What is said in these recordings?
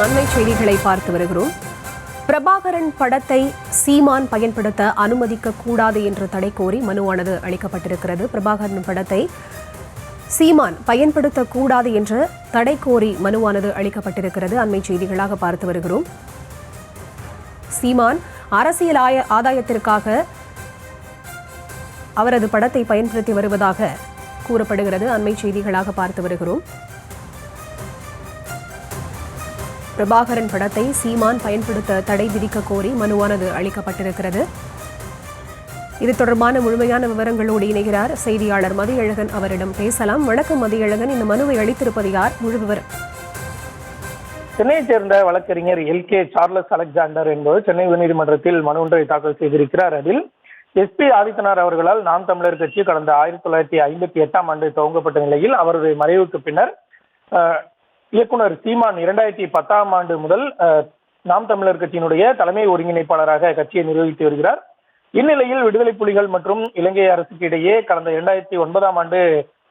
அண்மை செய்திகளை பார்த்து வருகிறோம். பிரபாகரன் படத்தை சீமான் பயன்படுத்த அனுமதிக்க கூடாது என்ற தடை கோரி மனுவானது அளிக்கப்பட்டிருக்கிறது. பிரபாகரன் படத்தை சீமான் பயன்படுத்தக்கூடாது என்ற தடை கோரி மனுவானது அளிக்கப்பட்டிருக்கிறது. அண்மை செய்திகளாக பார்த்து வருகிறோம். சீமான் அரசியல் ஆதாயத்திற்காக அவரது படத்தை பயன்படுத்தி வருவதாக கூறப்படுகிறது. அண்மை செய்திகளாக பார்த்து வருகிறோம். பிரபாகரன் படத்தை சீமான் பயன்படுத்த தடை விதிக்க கோரி மனுவானது அளிக்கப்பட்டிருக்கிறது. இது தொடர்பான முழுமையான விவரங்களோடு இணைகிறார் செய்தியாளர் மதியழகன். அவரிடம் பேசலாம். வணக்கம் மதியழகன், இந்த மனுவை அளித்திருப்பது யார்? முழு விவரம். சென்னையைச் சேர்ந்த வழக்கறிஞர் எல்கே சார்லஸ் அலெக்சாண்டர் என்பவர் சென்னை உயர்நீதிமன்றத்தில் மனு ஒன்றை தாக்கல் செய்திருக்கிறார். அதில் எஸ்பி ஆதித்தனார் அவர்களால் நாம் தமிழர் கட்சி கடந்த 1958ஆம் ஆண்டு துவங்கப்பட்ட நிலையில் அவருடைய மறைவுக்கு பின்னர் இயக்குனர் சீமான் 2010ஆம் ஆண்டு முதல் நாம் தமிழர் கட்சியினுடைய தலைமை ஒருங்கிணைப்பாளராக கட்சியை நிர்வகித்து வருகிறார். இந்நிலையில் விடுதலை புலிகள் மற்றும் இலங்கை அரசுக்கு இடையே கடந்த 2009ஆம் ஆண்டு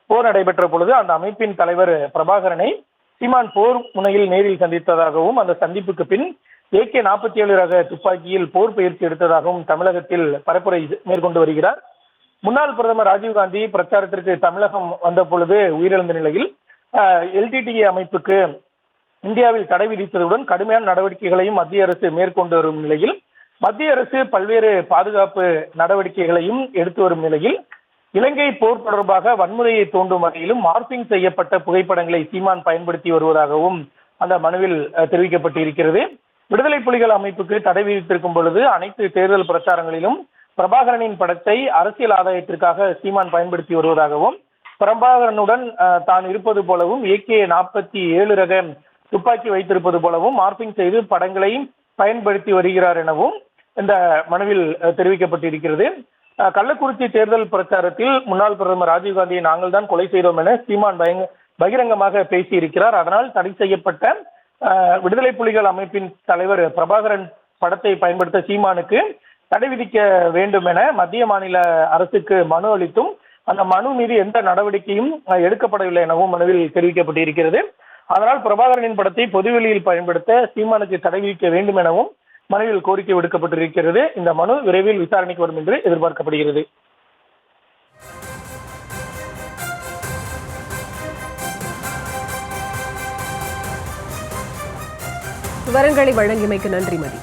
போர் நடைபெற்ற பொழுது அந்த அமைப்பின் தலைவர் பிரபாகரனை சீமான் போர் முனையில் நேரில் சந்தித்ததாகவும் அந்த சந்திப்புக்கு பின் AK-47 ரக துப்பாக்கியில் போர் பயிற்சி எடுத்ததாகவும் தமிழகத்தில் பரப்புரை மேற்கொண்டு வருகிறார். முன்னாள் பிரதமர் ராஜீவ்காந்தி பிரச்சாரத்திற்கு தமிழகம் வந்த பொழுது உயிரிழந்த நிலையில் LTTE அமைப்புக்கு இந்தியாவில் தடை விதித்ததுடன் கடுமையான நடவடிக்கைகளையும் மத்திய அரசு மேற்கொண்டு வரும் நிலையில் மத்திய அரசு பல்வேறு பாதுகாப்பு நடவடிக்கைகளையும் எடுத்து வரும் நிலையில் இலங்கை போர் தொடர்பாக வன்முறையை தூண்டும் வகையிலும் மார்பிங் செய்யப்பட்ட புகைப்படங்களை சீமான் பயன்படுத்தி வருவதாகவும் அந்த மனுவில் தெரிவிக்கப்பட்டிருக்கிறது. விடுதலை புலிகள் அமைப்புக்கு தடை விதித்திருக்கும் பொழுது அனைத்து தேர்தல் பிரச்சாரங்களிலும் பிரபாகரனின் படத்தை அரசியல் ஆதாயத்திற்காக சீமான் பயன்படுத்தி வருவதாகவும் பிரபாகரனுடன் தான் இருப்பது போலவும் AK-47 ரக துப்பாக்கி வைத்திருப்பது போலவும் மார்பிங் செய்து படங்களையும் பயன்படுத்தி வருகிறார் எனவும் இந்த மனுவில் தெரிவிக்கப்பட்டிருக்கிறது. கள்ளக்குறிச்சி தேர்தல் பிரச்சாரத்தில் முன்னாள் பிரதமர் ராஜீவ்காந்தியை நாங்கள் தான் கொலை செய்தோம் என சீமான் பகிரங்கமாக பேசியிருக்கிறார். அதனால் தடை செய்யப்பட்ட விடுதலை புலிகள் அமைப்பின் தலைவர் பிரபாகரன் படத்தை பயன்படுத்த சீமானுக்கு தடை விதிக்க வேண்டும் என மத்திய மாநில அரசுக்கு மனு அளித்தும் அந்த மனு மீது எந்த நடவடிக்கையும் எடுக்கப்படவில்லை எனவும் மனுவில் தெரிவிக்கப்பட்டிருக்கிறது. அதனால் பிரபாகரனின் படத்தை பொதுவெளியில் பயன்படுத்த சீமானுக்கு தடை விதிக்க வேண்டும் எனவும் மனுவில் கோரிக்கை விடுக்கப்பட்டிருக்கிறது. இந்த மனு விரைவில் விசாரணைக்கு வரும் என்று எதிர்பார்க்கப்படுகிறது. விவரங்களை வழங்கியமைக்கு நன்றி மதி.